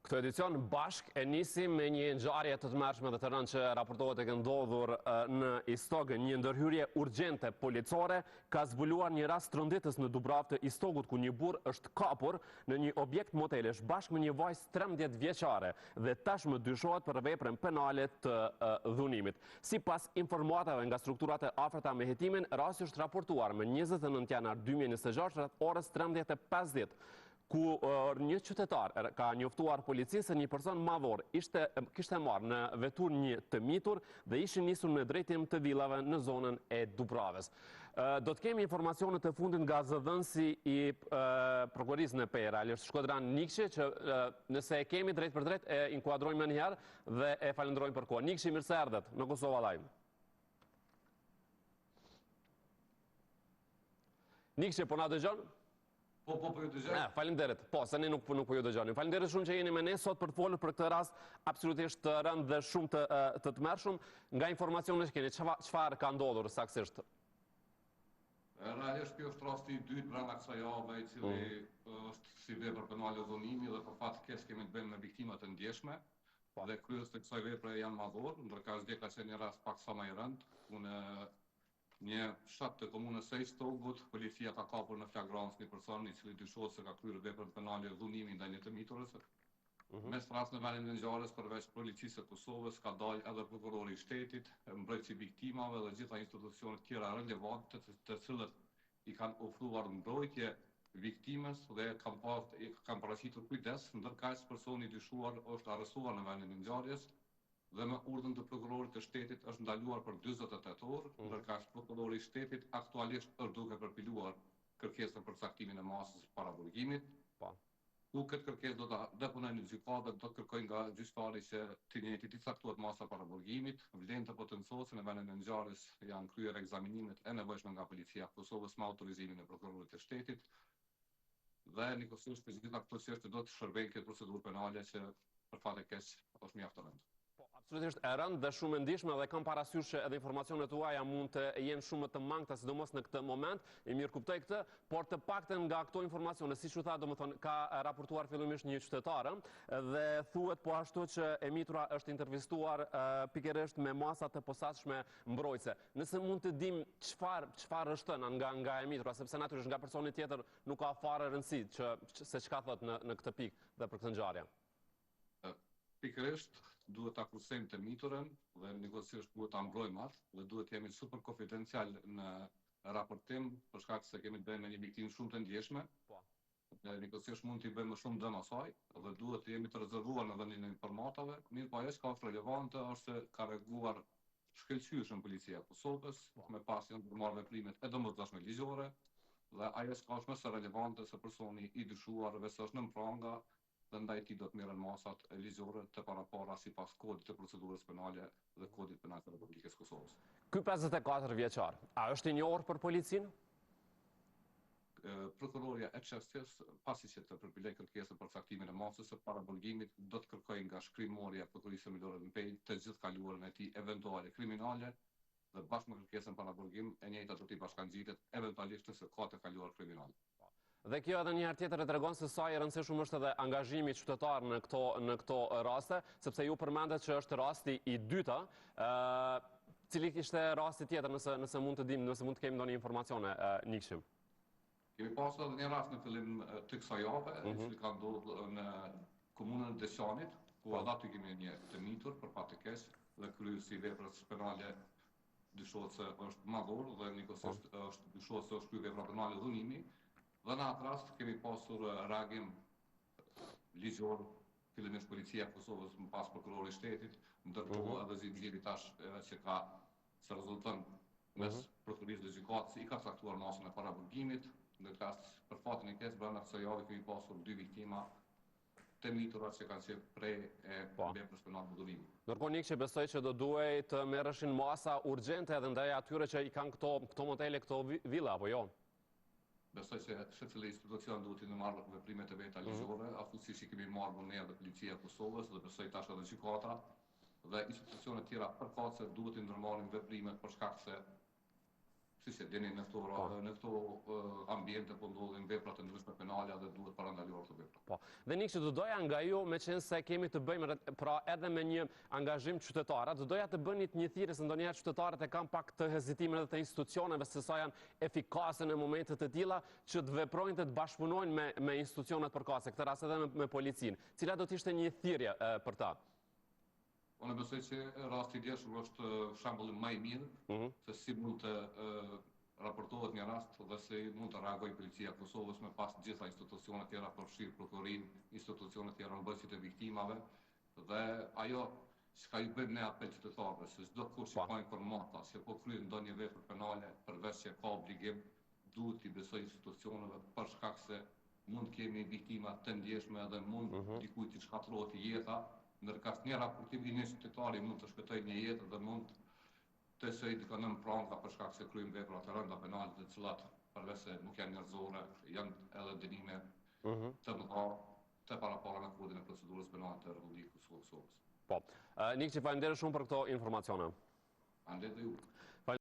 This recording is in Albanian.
Këtë edicion bashk e nisim me një ngjarje të tmerrshme dhe të rëndë që raportohet e ka ndodhur në Istogë. Një ndërhyrje urgjente policore ka zbuluar një rast tronditës në Dubravë të Istogut, ku një burr është kapur në një objekt motelesh bashkë me një vajzë 13 vjeçare dhe tashmë dyshohet për veprën penale të dhunimit. Sipas informatave nga strukturat e afërta me hetimin, rasti është raportuar më 29 janar 2026 rreth orës 13:50. Ku një qytetar ka njoftuar policisë se një person madhor kishte marrë në vetur një të mitur dhe ishin nisur në drejtim të villave në zonën e Dubravës. Do të kemi informacionet e fundit nga zëdhënësi i prokurorisë në Pera, është Shkodran Nikshi, që nëse e kemi drejt për drejt e inkuadrojmë më njëherë dhe e falenderojmë për kohë. Nikshi, mirë se erdhët në Kosova Live. Nikshi, po na dëgjon? Po ju dëgjoj. Faleminderit. Po, se ne nuk po ju dëgjoni. Faleminderit shumë që jeni me ne sot për të folur për këtë rast absolutisht të rëndë dhe shumë të tmerrshëm. Nga informacionet që keni, çfarë ka ndodhur saktësisht? Realisht kjo është rasti i dytë brenda kësaj jave, i cili është si vepër penale dhunimi dhe për fat keq kemi të bëjmë me viktima të ndjeshme. Dhe kryes të kësaj vepre janë madhor, ndërka vdekja ka qenë një rast pak sa më i rëndë, ku në një fshat të komunës së Istogut, policia ka kapur në flagrancë një person i cili dyshohet se ka kryer veprën penale dhunimi ndaj një të miturës. Mes rast në vendin e ngjarjes, përveç policisë së Kosovës, ka dalë edhe prokurori i shtetit, mbrojtësi i viktimave dhe gjitha institucionet tjera relevante të cilët i kanë ofruar mbrojtje viktimës dhe kanë paraqitur kujdes, ndërkaq personi i dyshuar është arrestuar në vendin e ngjarjes dhe me urdhën të prokurorit të shtetit është ndaluar për 48 orë, ndërkaq prokurori i shtetit aktualisht është duke përpiluar kërkesën për caktimin e masës para burgimit. Ku këtë kërkesë do ta deponojnë në gjykatë, do të kërkojnë nga gjyqtari që të njëjtit i caktohet masa para burgimit, vlerën të potencose në vendin e ngjarjes janë kryer ekzaminimet e nevojshme nga policia e Kosovës me autorizimin e prokurorit të shtetit. Dhe nikosisht të gjitha këto çështje do të shërbejnë këtë procedurë penale që për fat e keq është mjaft e rëndë. Absolutisht e rëndë dhe shumë e ndihshme dhe kam parasysh që edhe informacionet tuaja mund të jenë shumë të mangëta, sidomos në këtë moment. E mirë kuptoj këtë, por të paktën nga këto informacione, siç u tha, domethënë ka raportuar fillimisht një qytetar dhe thuhet po ashtu që e mitura është intervistuar pikërisht me masa të posaçme mbrojtëse. Nëse mund të dim çfarë është thënë nga e mitura, sepse natyrisht nga personi tjetër nuk ka fare rëndësi se çka thotë në këtë pikë dhe për këtë ngjarje. Pikërisht duhet ta kursejmë të miturën dhe nikosisht duhet ta mbrojmë atë dhe duhet të jemi super konfidencial në raportim për shkak se kemi të bëjmë me një viktimë shumë të ndjeshme. Nikosisht mund t'i bëjmë më shumë dëm asaj dhe duhet të jemi të rezervuar në dhënien e informatave. Mirë, po ajo që ka është relevante është se ka reaguar shkëlqyeshëm policia e Kosovës me pas janë marrë veprimet e domosdoshme ligjore dhe ajo që ka është më së relevante se personi i dyshuar vetë është nën pranga dhe ndaj tij do të merren masat ligjore të parapara sipas kodit të procedurës penale dhe kodit penal të Republikës së Kosovës. Ky 54 vjeçar, a është i njohur për policinë? Prokuroria e çështjes, pasi që të përpilej kërkesën për caktimin e masës së para burgimit, do të kërkojë nga shkrimorja e prokurorisë Milorë Mpej të gjithë kaluarën e tij eventuale kriminale dhe bashkë me kërkesën para burgim e njëjta do t'i bashkangjitet eventualisht nëse ka të kaluar kriminal. Dhe kjo edhe një herë tjetër e tregon se sa i rëndësishëm është edhe angazhimi qytetar në këto raste, sepse ju përmendet që është rasti i dytë. Cili ishte rasti tjetër nëse mund të dim, nëse mund të kemi ndonjë informacione, Nikshim? Kemi pasur edhe një rast në fillim të kësaj jave, i cili ka ndodhur në komunën e Deçanit, ku edhe aty kemi një të mitur për fat të keq dhe kryesi i veprës penale dyshohet se është madhor dhe nikosisht dyshohet se është kryer vepra penale dhunimi. Dhe në atë rast kemi pasur reagim ligjor, fillimisht policia e Kosovës më pas prokurori i shtetit, ndërkohë edhe zinxhiri tash që ka se rezulton mes prokurorisë dhe gjykatës i ka caktuar masën e paraburgimit. Në rast për fatin e keq brenda kësaj jave kemi pasur 2 viktima të mitura që kanë qenë prej e veprës penale dhunimi. Ndërkohë Nikshi besoj që do duhej të merreshin masa urgjente edhe ndaj atyre që i kanë këto motele, këto villa, apo jo? Besoj se secili institucion duhet të marrë veprimet e veta ligjore, ashtu siç i kemi marrë ne dhe policia e Kosovës dhe besoj tash edhe gjykata dhe institucionet tjera përkatëse duhet të ndërmarrin veprimet për shkak se si se dini në këto ambiente po ndodhin vepra të ndryshme penale dhe duhet parandaluar këto vepra. Po. Dhe Nikçi, do doja nga ju, me qenë se kemi të bëjmë pra edhe me një angazhim qytetare, do doja të bëni një thirrje se ndonjëherë qytetarët e kanë pak të hezitimin edhe të institucioneve se sa janë efikase në momente të tilla që të veprojnë të bashkëpunojnë me institucionet përkatëse, këtë rast edhe me policinë. Cila do të ishte një thirrje për ta? Unë besoj që rasti i djeshëm është shembulli më i mirë se si mund të raportohet një rast dhe se mund të reagojë policia e Kosovës me pas gjitha institucionet tjera përfshirë prokurorin, institucionet tjera mbështjet e viktimave dhe ajo çka i bëjmë ne apel qytetarëve se çdo kush që ka informata se po kryen ndonjë vepër penale përveç që ka obligim duhet t'i besoj institucioneve për shkak se mund kemi viktima të ndjeshme edhe mund dikujt t'i shkatërrohet jeta, ndërka një raportim i një qytetari mund të shpëtojë një jetë dhe mund të sej dikon në pranka për shkak se kryejnë vepra të rënda penale të cilat përveç se nuk janë njerëzore, janë edhe dënime të mëdha të parapara në kodin e procedurës penale të Republikës së Kosovës. Po. Nikçi, faleminderit shumë për këto informacione. Ande dhe ju.